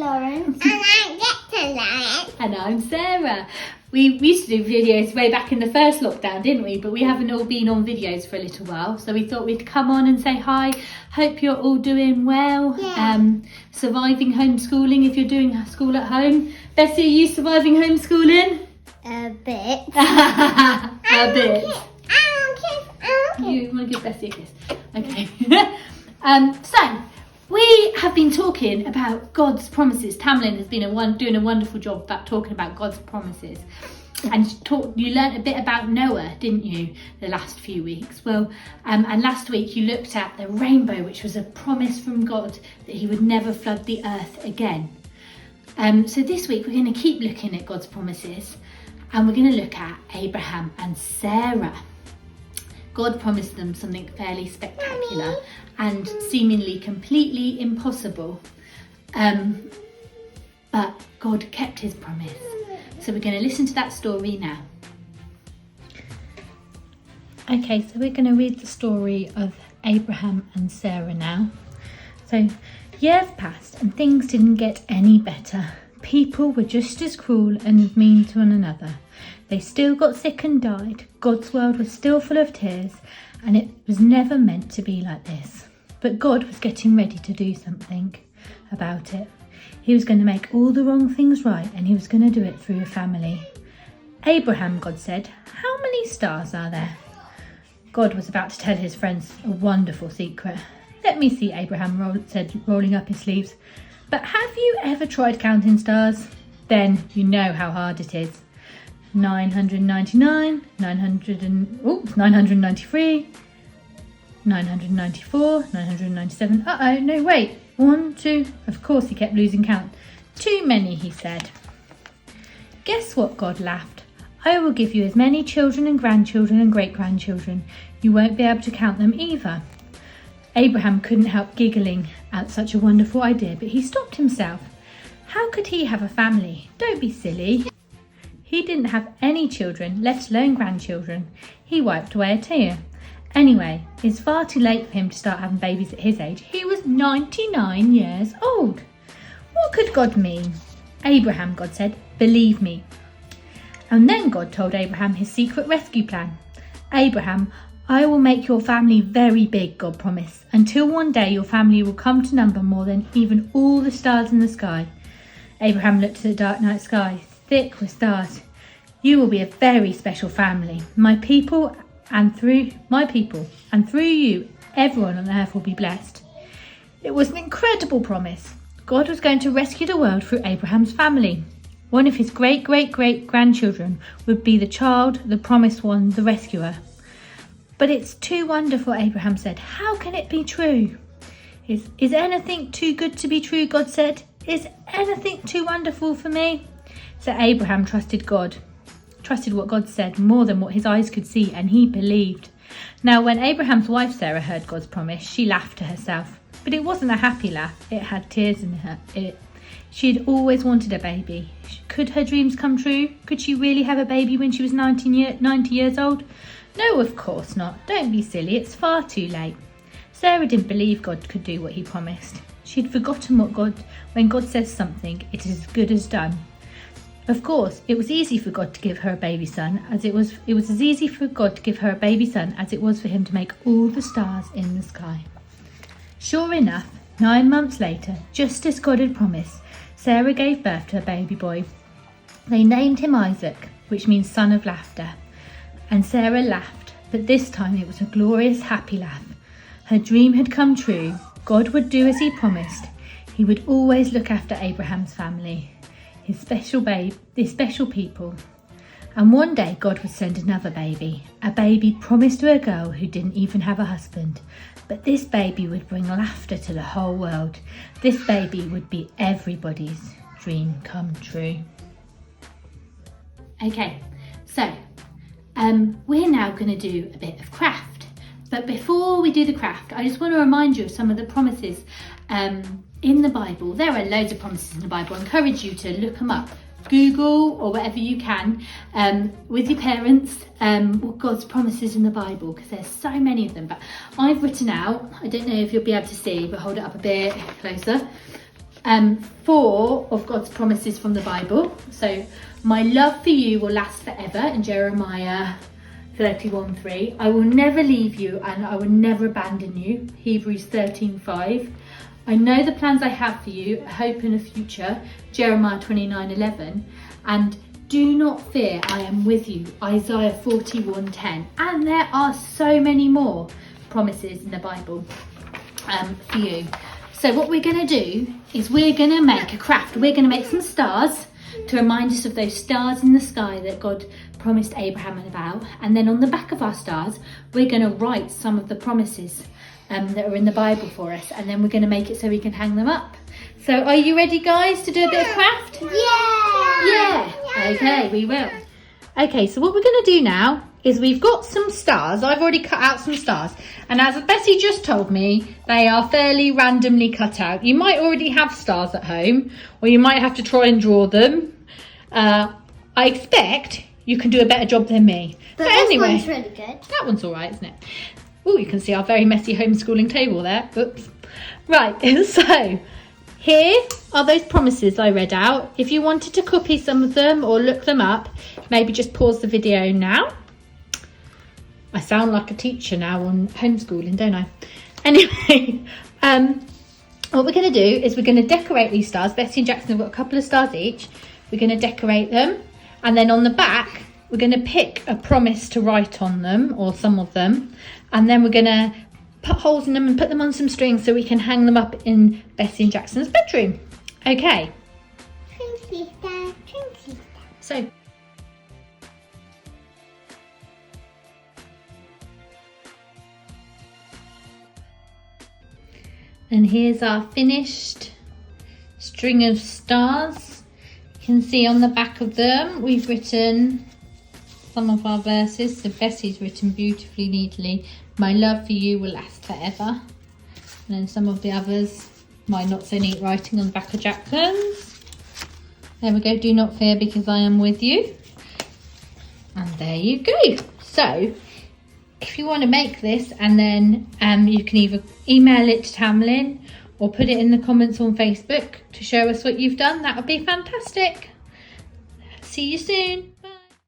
Lawrence. And I'm Lawrence. And I'm Sarah. We used to do videos way back in the first lockdown, didn't we? But we haven't all been on videos for a little while. So we thought we'd come on and say hi. Hope you're all doing well. Yeah. Surviving homeschooling if you're doing school at home. Bessie, are you surviving homeschooling? A bit. A bit. I don't You want to give Bessie a kiss? Okay. So, we have been talking about God's promises. Tamlin has been doing a wonderful job about talking about God's promises. And you learnt a bit about Noah, didn't you, the last few weeks? Well, and last week you looked at the rainbow, which was a promise from God that he would never flood the earth again. So this week we're going to keep looking at God's promises, and we're going to look at Abraham and Sarah. God promised them something fairly spectacular and seemingly completely impossible. But God kept his promise. So we're going to listen to that story now. Okay, so we're going to read the story of Abraham and Sarah now. So years passed and things didn't get any better. People were just as cruel and mean to one another. They still got sick and died. God's world was still full of tears, and it was never meant to be like this. But God was getting ready to do something about it. He was going to make all the wrong things right, and he was going to do it through a family. Abraham, God said, how many stars are there? God was about to tell his friends a wonderful secret. Let me see, Abraham said, rolling up his sleeves. But have you ever tried counting stars? Then you know how hard it is. 999, 993, 994, 997. Uh-oh, no, wait. 1, 2. Of course he kept losing count. Too many, he said. Guess what, God laughed. I will give you as many children and grandchildren and great-grandchildren. You won't be able to count them either. Abraham couldn't help giggling at such a wonderful idea, but he stopped himself. How could he have a family? Don't be silly. He didn't have any children, let alone grandchildren. He wiped away a tear. Anyway, it's far too late for him to start having babies at his age. He was 99 years old. What could God mean? Abraham, God said, believe me. And then God told Abraham his secret rescue plan. Abraham, I will make your family very big, God promised, until one day your family will come to number more than even all the stars in the sky. Abraham looked at the dark night sky, thick with stars. You will be a very special family, my people, and through you, everyone on earth will be blessed. It was an incredible promise. God was going to rescue the world through Abraham's family. One of his great-great-great-grandchildren would be the child, the promised one, the rescuer. But it's too wonderful, Abraham said. How can it be true? Is anything too good to be true, God said. Is anything too wonderful for me? So Abraham trusted God, trusted what God said more than what his eyes could see, and he believed. Now, when Abraham's wife Sarah heard God's promise, she laughed to herself. But it wasn't a happy laugh, it had tears in it. She had always wanted a baby. Could her dreams come true? Could she really have a baby when she was 90 years old? No, of course not. Don't be silly, it's far too late. Sarah didn't believe God could do what he promised. She'd forgotten when God says something, it is as good as done. Of course, it was easy for God to give her a baby son, it was as easy for God to give her a baby son as it was for him to make all the stars in the sky. Sure enough, 9 months later, just as God had promised, Sarah gave birth to a baby boy. They named him Isaac, which means son of laughter. And Sarah laughed, but this time it was a glorious, happy laugh. Her dream had come true. God would do as he promised. He would always look after Abraham's family, his special people. And one day God would send another baby, a baby promised to a girl who didn't even have a husband. But this baby would bring laughter to the whole world. This baby would be everybody's dream come true. Okay, so we're now going to do a bit of craft. But before we do the craft, I just want to remind you of some of the promises in the Bible. There are loads of promises in the Bible. I encourage you to look them up. Google or whatever you can with your parents God's promises in the Bible, because there's so many of them. But I've written out, I don't know if you'll be able to see, but hold it up a bit closer. 4 of God's promises from the Bible. So, my love for you will last forever in Jeremiah 31:3. I will never leave you and I will never abandon you. Hebrews 13:5. I know the plans I have for you, a hope and a future. Jeremiah 29:11. And do not fear, I am with you. Isaiah 41:10. And there are so many more promises in the Bible for you. So what we're going to do is we're going to make a craft. We're going to make some stars to remind us of those stars in the sky that God promised Abraham about. And then on the back of our stars, we're going to write some of the promises that are in the Bible for us. And then we're going to make it so we can hang them up. So are you ready, guys, to do a bit of craft? Yeah. Okay, we will. Okay, so what we're going to do now is we've got some stars. I've already cut out some stars. And as Bessie just told me, they are fairly randomly cut out. You might already have stars at home, or you might have to try and draw them. I expect you can do a better job than me. But anyway, this one's really good. That one's all right, isn't it? Oh, you can see our very messy homeschooling table there. Oops. Right, so here are those promises I read out. If you wanted to copy some of them or look them up, maybe just pause the video now. I sound like a teacher now on homeschooling, don't I? Anyway, what we're going to do is we're going to decorate these stars. Bessie and Jackson have got a couple of stars each. We're going to decorate them. And then on the back, we're going to pick a promise to write on them, or some of them. And then we're going to put holes in them and put them on some strings so we can hang them up in Bessie and Jackson's bedroom. Okay. So. And here's our finished string of stars. You can see on the back of them, we've written some of our verses. So Bessie's written beautifully, neatly. My love for you will last forever. And then some of the others, my not so neat writing on the back of Jackson's. There we go, do not fear because I am with you. And there you go. So, if you want to make this, and then you can either email it to Tamlin or put it in the comments on Facebook to show us what you've done. That would be fantastic. See you soon.